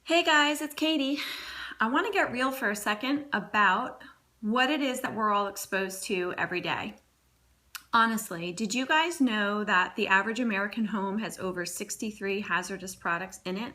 Hey guys, it's Katie. I want to get real for a second about what it is that we're all exposed to every day. Honestly, did you guys know that the average American home has over 63 hazardous products in it,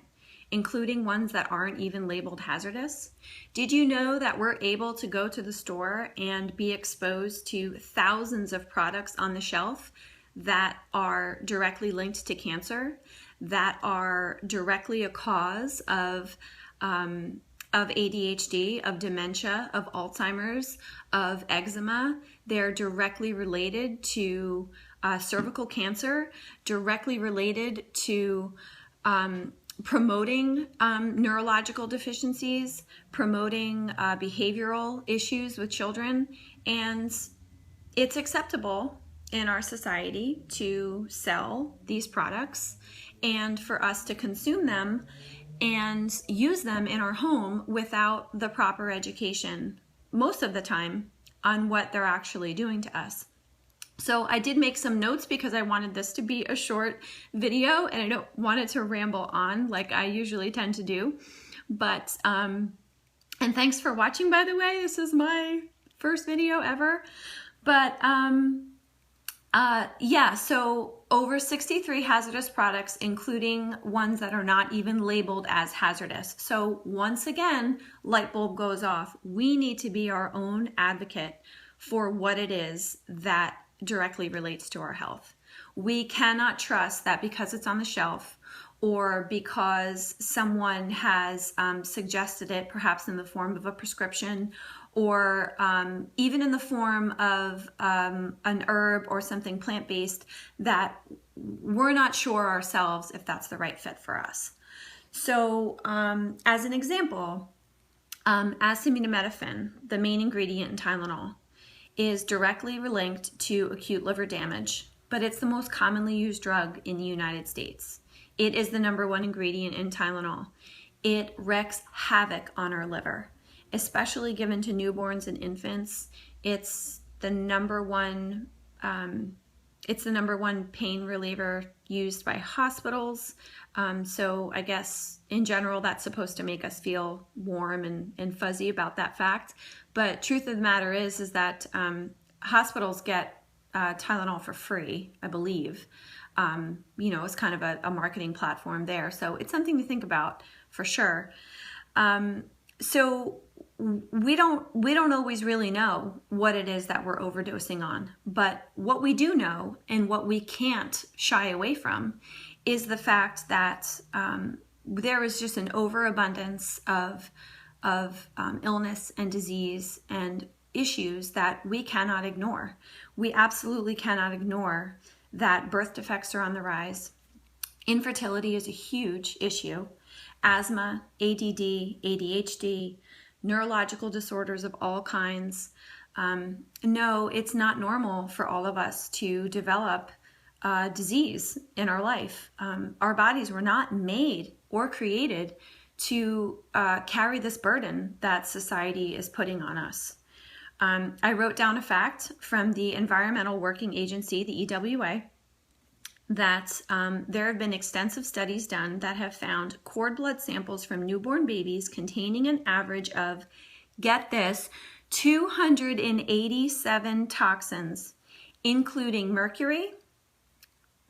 including ones that aren't even labeled hazardous? Did you know that we're able to go to the store and be exposed to thousands of products on the shelf that are directly linked to cancer, that are directly a cause of ADHD, of dementia, of Alzheimer's, of eczema? They're directly related to cervical cancer, directly related to promoting neurological deficiencies, promoting behavioral issues with children. And it's acceptable in our society to sell these products and for us to consume them and use them in our home without the proper education, most of the time, on what they're actually doing to us. So I did make some notes because I wanted this to be a short video and I don't want it to ramble on like I usually tend to do. But, and thanks for watching, by the way. This is my first video ever. But yeah, so over 63 hazardous products, including ones that are not even labeled as hazardous. So once again, light bulb goes off. We need to be our own advocate for what it is that directly relates to our health. We cannot trust that because it's on the shelf or because someone has suggested it, perhaps in the form of a prescription or even in the form of an herb or something plant-based, that we're not sure ourselves if that's the right fit for us. So as an example, acetaminophen, the main ingredient in Tylenol, is directly linked to acute liver damage, but it's the most commonly used drug in the United States. It is the #1 ingredient in Tylenol. It wreaks havoc on our liver, especially given to newborns and infants. It's the #1 pain reliever used by hospitals. So I guess in general, that's supposed to make us feel warm and fuzzy about that fact. But truth of the matter is that hospitals get Tylenol for free, I believe. You know, it's kind of a marketing platform there. So it's something to think about for sure. So we don't always really know what it is that we're overdosing on, but what we do know and what we can't shy away from is the fact that there is just an overabundance of illness and disease and issues that we cannot ignore. We absolutely cannot ignore that birth defects are on the rise. Infertility is a huge issue. Asthma, ADD, ADHD, neurological disorders of all kinds. No, it's not normal for all of us to develop disease in our life. Our bodies were not made or created to carry this burden that society is putting on us. I wrote down a fact from the Environmental Working Agency, the EWA, that there have been extensive studies done that have found cord blood samples from newborn babies containing an average of, get this, 287 toxins, including mercury,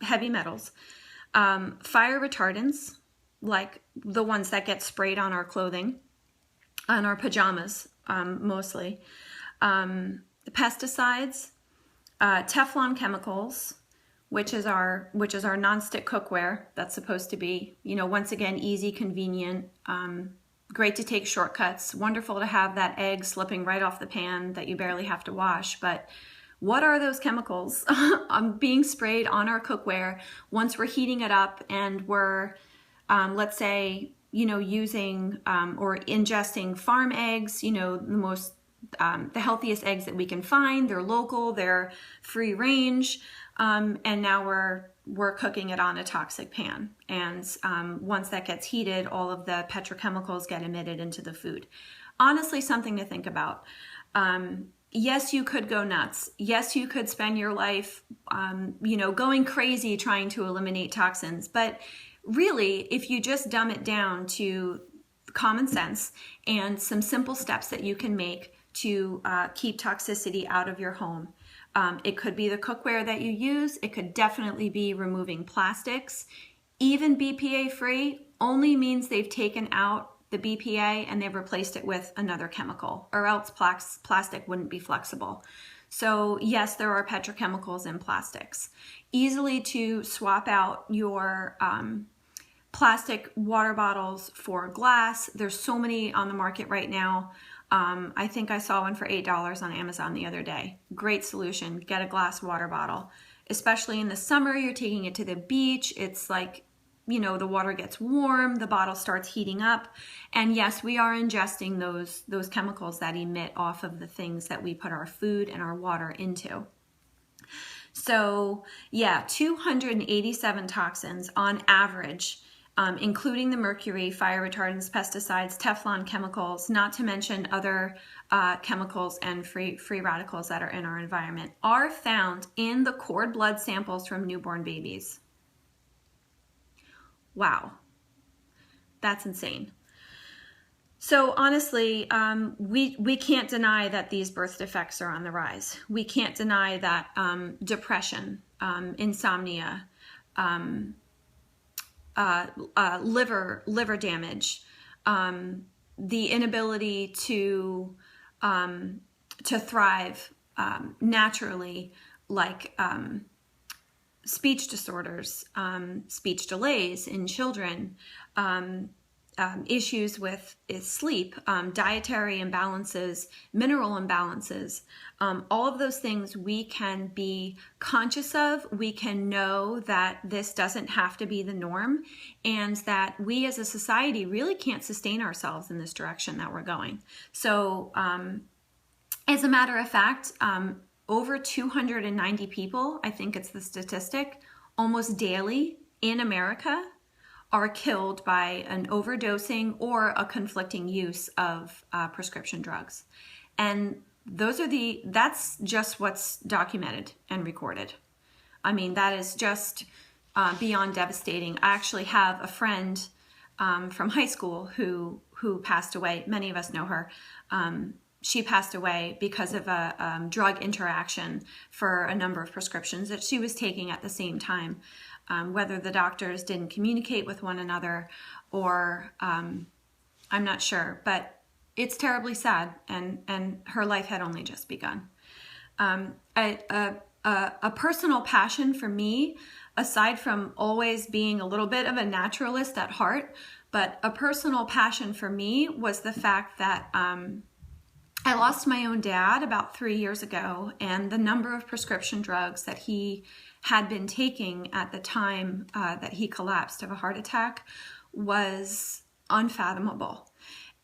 heavy metals, fire retardants, like the ones that get sprayed on our clothing, on our pajamas mostly, pesticides, Teflon chemicals, which is our nonstick cookware that's supposed to be, you know, once again, easy, convenient, great to take shortcuts, wonderful to have that egg slipping right off the pan that you barely have to wash. But what are those chemicals being sprayed on our cookware once we're heating it up and we're, let's say, you know, using or ingesting farm eggs, you know, the healthiest eggs that we can find. They're local, they're free range, and now we're cooking it on a toxic pan. And once that gets heated, all of the petrochemicals get emitted into the food. Honestly, something to think about. Yes, you could go nuts. Yes, you could spend your life, you know, going crazy trying to eliminate toxins. But really, if you just dumb it down to common sense and some simple steps that you can make to keep toxicity out of your home. It could be the cookware that you use. It could definitely be removing plastics. Even BPA free only means they've taken out the BPA and they've replaced it with another chemical, or else plastic wouldn't be flexible. So yes, there are petrochemicals in plastics. Easily to swap out your plastic water bottles for glass. There's so many on the market right now. I think I saw one for $8 on Amazon the other day. Great solution. Get a glass water bottle. Especially in the summer, you're taking it to the beach. It's like, you know, the water gets warm, the bottle starts heating up. And yes, we are ingesting those chemicals that emit off of the things that we put our food and our water into. So yeah, 287 toxins on average, including the mercury, fire retardants, pesticides, Teflon chemicals, not to mention other chemicals and free radicals that are in our environment, are found in the cord blood samples from newborn babies. Wow, that's insane. So honestly, we can't deny that these birth defects are on the rise. We can't deny that depression, insomnia, liver damage, the inability to thrive naturally, like speech disorders, speech delays in children, issues with sleep, dietary imbalances, mineral imbalances, all of those things we can be conscious of. We can know that this doesn't have to be the norm, and that we as a society really can't sustain ourselves in this direction that we're going. So as a matter of fact, over 290 people, I think it's the statistic, almost daily in America are killed by an overdosing or a conflicting use of prescription drugs. And that's just what's documented and recorded. I mean, that is just beyond devastating. I actually have a friend from high school who passed away. Many of us know her. She passed away because of a drug interaction for a number of prescriptions that she was taking at the same time. Whether the doctors didn't communicate with one another or I'm not sure, but it's terribly sad, and her life had only just begun. A personal passion for me, aside from always being a little bit of a naturalist at heart, but a personal passion for me was the fact that I lost my own dad about 3 years ago, and the number of prescription drugs that he had been taking at the time that he collapsed of a heart attack was unfathomable.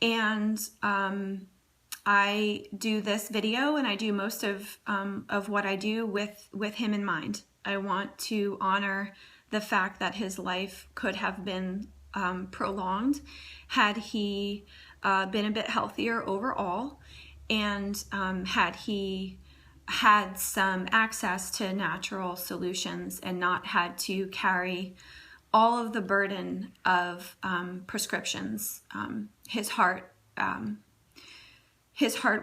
And I do this video, and I do most of what I do with him in mind. I want to honor the fact that his life could have been prolonged had he been a bit healthier overall, and had he had some access to natural solutions and not had to carry all of the burden of prescriptions. His heart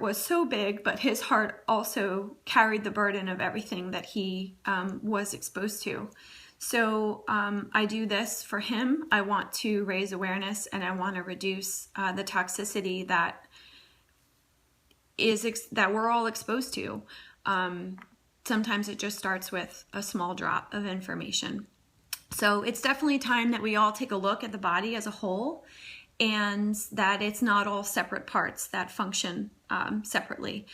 was so big, but his heart also carried the burden of everything that he was exposed to. So I do this for him. I want to raise awareness, and I want to reduce the toxicity that we're all exposed to. Sometimes it just starts with a small drop of information. So it's definitely time that we all take a look at the body as a whole, and that it's not all separate parts that function separately.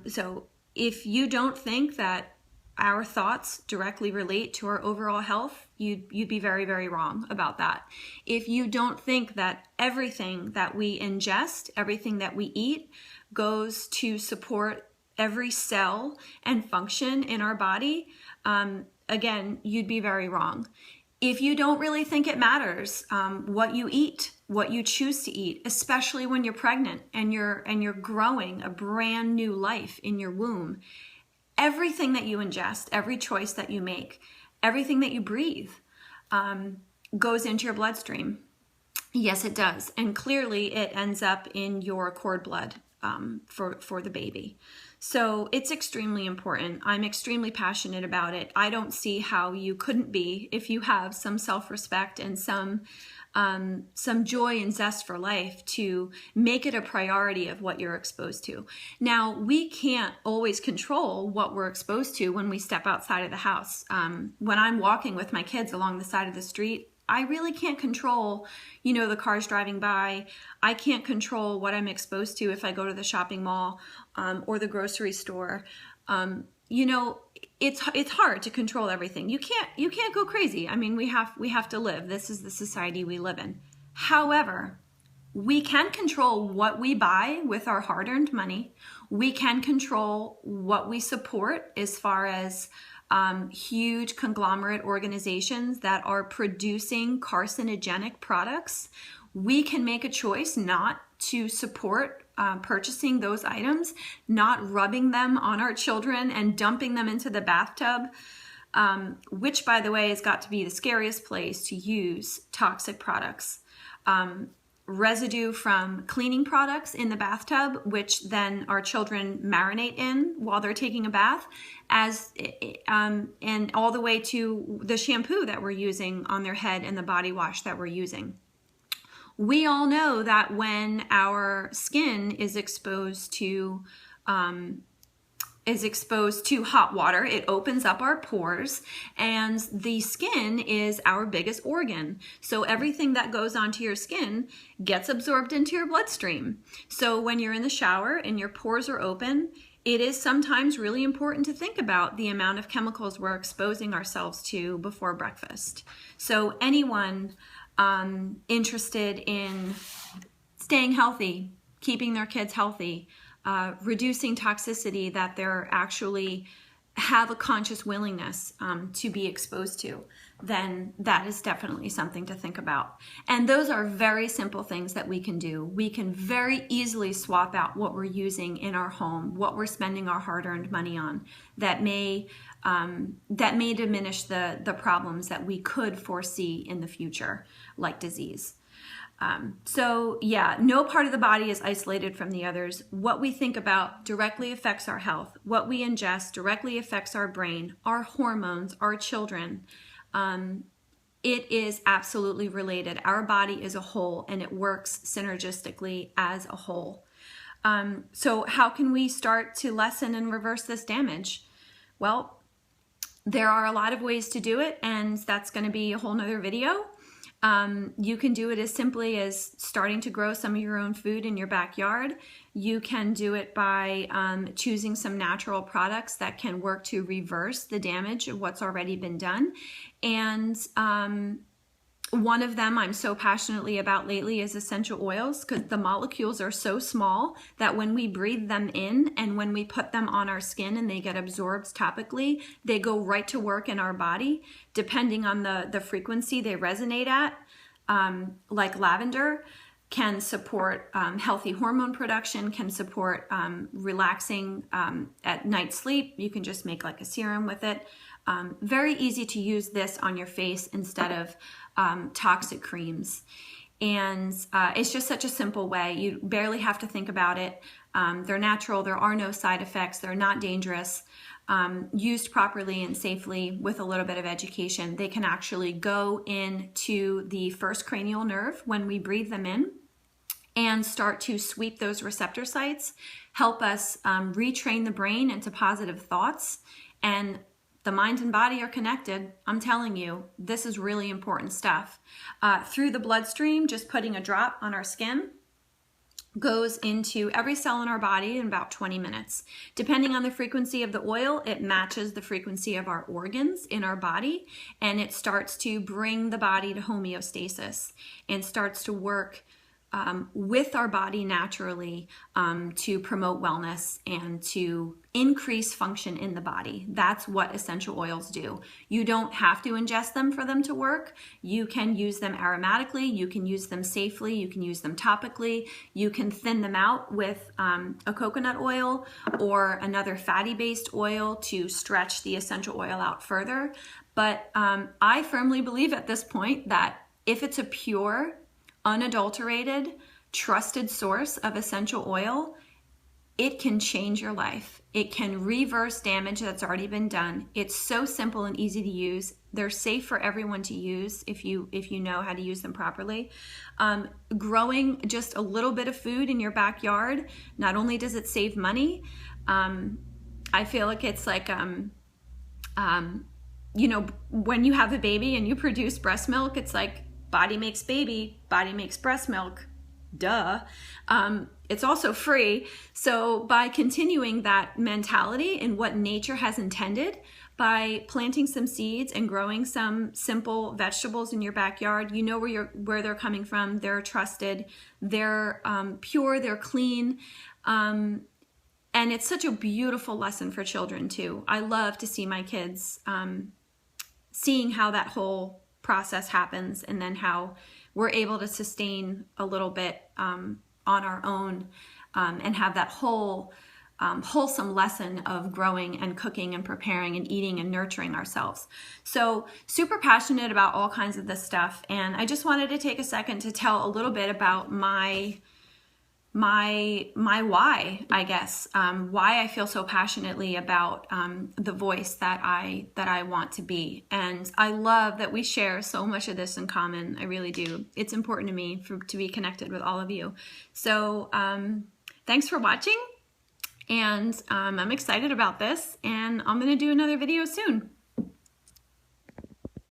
So if you don't think that our thoughts directly relate to our overall health, you'd be very, very wrong about that. If you don't think that everything that we ingest, everything that we eat, goes to support every cell and function in our body, again, you'd be very wrong. If you don't really think it matters what you eat, what you choose to eat, especially when you're pregnant and you're growing a brand new life in your womb, everything that you ingest, every choice that you make, everything that you breathe goes into your bloodstream. Yes, it does. And clearly it ends up in your cord blood for the baby. So it's extremely important. I'm extremely passionate about it. I don't see how you couldn't be if you have some self-respect and some joy and zest for life to make it a priority of what you're exposed to. Now, we can't always control what we're exposed to when we step outside of the house. When I'm walking with my kids along the side of the street, I really can't control, the cars driving by. I can't control what I'm exposed to if I go to the shopping mall or the grocery store. It's hard to control everything. You can't go crazy. I mean, we have to live. This is the society we live in. However, we can control what we buy with our hard-earned money. We can control what we support as far as huge conglomerate organizations that are producing carcinogenic products. We can make a choice not to support purchasing those items, not rubbing them on our children and dumping them into the bathtub, which, by the way, has got to be the scariest place to use toxic products. Residue from cleaning products in the bathtub, which then our children marinate in while they're taking a bath, and all the way to the shampoo that we're using on their head and the body wash that we're using. We all know that when our skin is exposed to hot water, it opens up our pores, and the skin is our biggest organ. So everything that goes onto your skin gets absorbed into your bloodstream. So when you're in the shower and your pores are open, it is sometimes really important to think about the amount of chemicals we're exposing ourselves to before breakfast. So anyone interested in staying healthy, keeping their kids healthy, reducing toxicity that they're actually have a conscious willingness to be exposed to, then that is definitely something to think about. And those are very simple things that we can do. We can very easily swap out what we're using in our home, what we're spending our hard-earned money on, that may diminish the problems that we could foresee in the future, like disease. So yeah, no part of the body is isolated from the others. What we think about directly affects our health. What we ingest directly affects our brain, our hormones, our children. It is absolutely related. Our body is a whole, and it works synergistically as a whole. So how can we start to lessen and reverse this damage? Well, there are a lot of ways to do it, and that's going to be a whole nother video. You can do it as simply as starting to grow some of your own food in your backyard. You can do it by choosing some natural products that can work to reverse the damage of what's already been done. And one of them I'm so passionately about lately is essential oils, because the molecules are so small that when we breathe them in and when we put them on our skin and they get absorbed topically, they go right to work in our body, depending on the frequency they resonate at. Like lavender can support healthy hormone production, can support relaxing at night sleep. You can just make like a serum with it. Very easy to use this on your face instead of toxic creams. And it's just such a simple way. You barely have to think about it. They're natural. There are no side effects. They're not dangerous. Used properly and safely with a little bit of education, they can actually go into the first cranial nerve when we breathe them in and start to sweep those receptor sites, help us retrain the brain into positive thoughts. And the mind and body are connected. I'm telling you, this is really important stuff. Through the bloodstream, just putting a drop on our skin goes into every cell in our body in about 20 minutes. Depending on the frequency of the oil, it matches the frequency of our organs in our body, and it starts to bring the body to homeostasis and starts to work with our body naturally to promote wellness and to increase function in the body. That's what essential oils do. You don't have to ingest them for them to work. You can use them aromatically. You can use them safely. You can use them topically. You can thin them out with a coconut oil or another fatty-based oil to stretch the essential oil out further. But I firmly believe at this point that if it's a pure unadulterated, trusted source of essential oil, it can change your life. It can reverse damage that's already been done. It's so simple and easy to use. They're safe for everyone to use if you know how to use them properly. Growing just a little bit of food in your backyard, not only does it save money, I feel like it's like, you know, when you have a baby and you produce breast milk, it's like body makes baby, body makes breast milk. Duh. It's also free. So by continuing that mentality and what nature has intended, by planting some seeds and growing some simple vegetables in your backyard, you know where they're coming from. They're trusted, they're pure, they're clean. And it's such a beautiful lesson for children too. I love to see my kids seeing how that whole process happens, and then how we're able to sustain a little bit on our own, and have that whole wholesome lesson of growing and cooking and preparing and eating and nurturing ourselves. So super passionate about all kinds of this stuff, and I just wanted to take a second to tell a little bit about my why, I guess, why I feel so passionately about the voice that I want to be. And I love that we share so much of this in common. I really do. It's important to me to be connected with all of you. So thanks for watching, and I'm excited about this, and I'm going to do another video soon.